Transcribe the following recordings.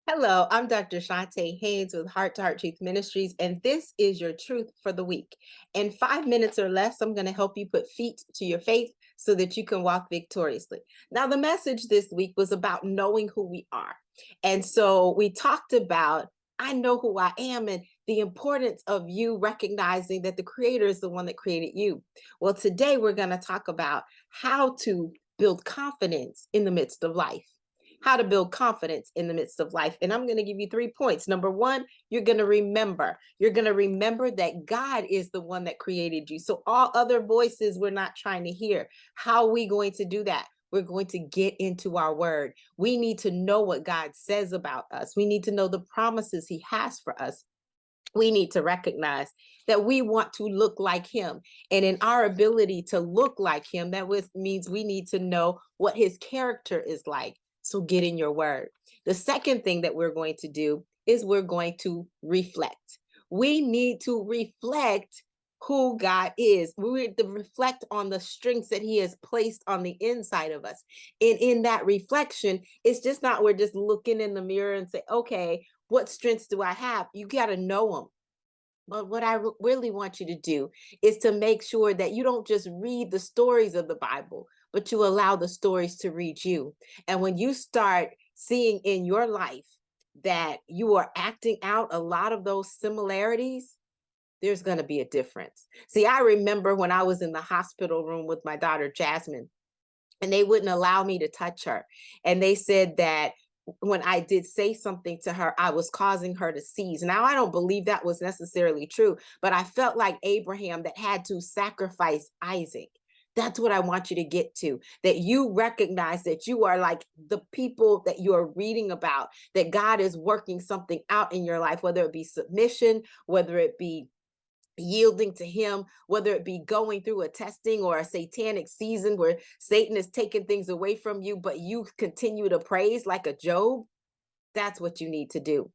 Hello, I'm Dr. Chonta Haynes with Heart to Heart Truth Ministries, and this is your truth for the week. In 5 minutes or less, I'm going to help you put feet to your faith so that you can walk victoriously. Now, the message this week was about knowing who we are. And so we talked about, I know who I am, and the importance of you recognizing that the Creator is the one that created you. Well, today we're going to talk about how to build confidence in the midst of life. How to build confidence in the midst of life. And I'm going to give you 3 points. Number one, you're going to remember. You're going to remember that God is the one that created you. So all other voices we're not trying to hear. How are we going to do that? We're going to get into our word. We need to know what God says about us. We need to know the promises he has for us. We need to recognize that we want to look like him. And in our ability to look like him, that means we need to know what his character is like. So get in your word. The second thing that we're going to do is we're going to reflect. We need to reflect who God is. We need to reflect on the strengths that he has placed on the inside of us. And in that reflection, it's just not we're just looking in the mirror and say, okay, what strengths do I have? You got to know them. But what I really want you to do is to make sure that you don't just read the stories of the Bible, but you allow the stories to read you. And when you start seeing in your life that you are acting out a lot of those similarities, there's going to be a difference. See, I remember when I was in the hospital room with my daughter, Jasmine, and they wouldn't allow me to touch her. And they said that when I did say something to her, I was causing her to seize. Now, I don't believe that was necessarily true, but I felt like Abraham that had to sacrifice Isaac. That's what I want you to get to, that you recognize that you are like the people that you are reading about, that God is working something out in your life, whether it be submission, whether it be yielding to him, whether it be going through a testing or a satanic season where Satan is taking things away from you, but you continue to praise like a Job. That's what you need to do.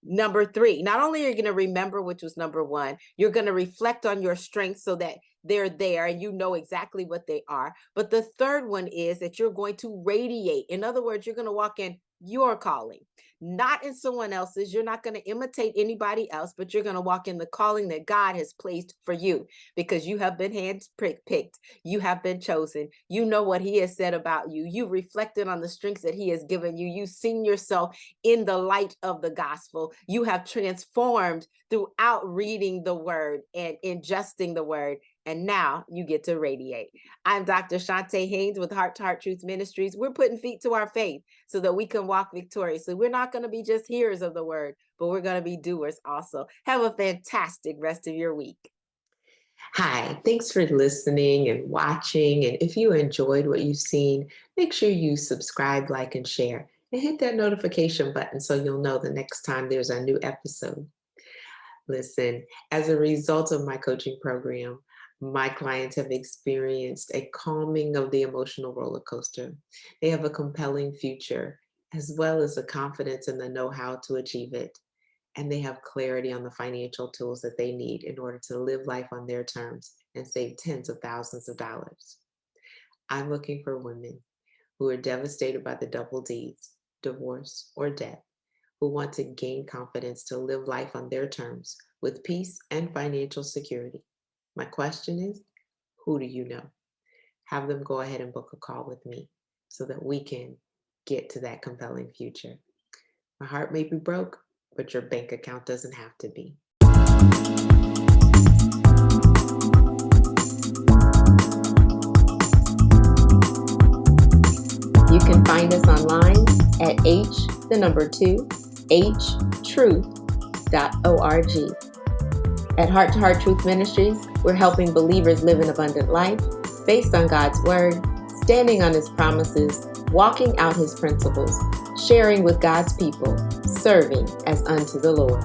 Number three, not only are you going to remember, which was number one, you're going to reflect on your strengths so that they're there and you know exactly what they are. But the third one is that you're going to radiate. In other words, you're going to walk in your calling, not in someone else's. You're not going to imitate anybody else, but you're going to walk in the calling that God has placed for you because you have been handpicked. You have been chosen. You know what he has said about you. You reflected on the strengths that he has given you. You've seen yourself in the light of the gospel. You have transformed throughout reading the word and ingesting the word. And now you get to radiate. I'm Dr. Chonta Haynes with Heart to Heart Truth Ministries. We're putting feet to our faith so that we can walk victoriously. We're not going to be just hearers of the word, but we're going to be doers also. Have a fantastic rest of your week. Hi, thanks for listening and watching. And if you enjoyed what you've seen, make sure you subscribe, like, and share. And hit that notification button so you'll know the next time there's a new episode. Listen, as a result of my coaching program, my clients have experienced a calming of the emotional roller coaster. They have a compelling future, as well as the confidence and the know-how to achieve it. And they have clarity on the financial tools that they need in order to live life on their terms and save tens of thousands of dollars. I'm looking for women who are devastated by the double D's, divorce or debt, who want to gain confidence to live life on their terms with peace and financial security. My question is, who do you know? Have them go ahead and book a call with me so that we can get to that compelling future. My heart may be broke, but your bank account doesn't have to be. You can find us online at htruth.org. At Heart to Heart Truth Ministries, we're helping believers live an abundant life based on God's word, standing on his promises, walking out his principles, sharing with God's people, serving as unto the Lord.